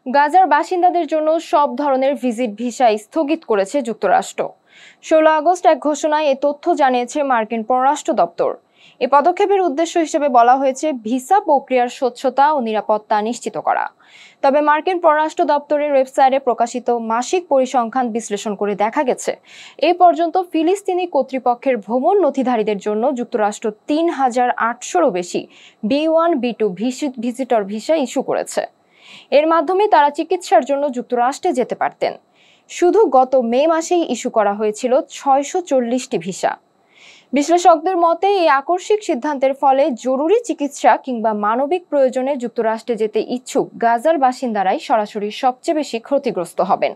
গাজার বাসিন্দাদের জন্য সব ধরনের ভিজিট ভিসা স্থগিত করেছে যুক্তরাষ্ট্র। 16 আগস্ট এক ঘোষণায় এ তথ্য জানিয়েছে মার্কিন পররাষ্ট্র দপ্তর। এ পদক্ষেপের উদ্দেশ্য হিসেবে বলা হয়েছে ভিসা প্রক্রিয়ার স্বচ্ছতা ও নিরাপত্তা নিশ্চিত করা। তবে মার্কিন পররাষ্ট্র দপ্তরের ওয়েবসাইটে প্রকাশিত মাসিক পরিসংখ্যান বিশ্লেষণ করে দেখা গেছে এ পর্যন্ত ফিলিস্তিনি কর্তৃপক্ষের ভ্রমণ নথিধারীদের জন্য যুক্তরাষ্ট্র 3800-ও বেশি B1 B2 visitor visa issue করেছে। এর মাধ্যমে তারা চিকিৎসার জন্য যুক্তরাষ্ট্রে যেতে পারতেন। শুধু গত মে মাসেই ইস্যু করা হয়েছিল 640টি ভিসা। বিশ্লেষকদের মতে এই আকস্মিক সিদ্ধান্তের ফলে জরুরি চিকিৎসা কিংবা মানবিক প্রয়োজনে যুক্তরাষ্ট্রে যেতে ইচ্ছুক গাজার বাসিন্দারাই সরাসরি সবচেয়ে বেশি ক্ষতিগ্রস্ত হবেন।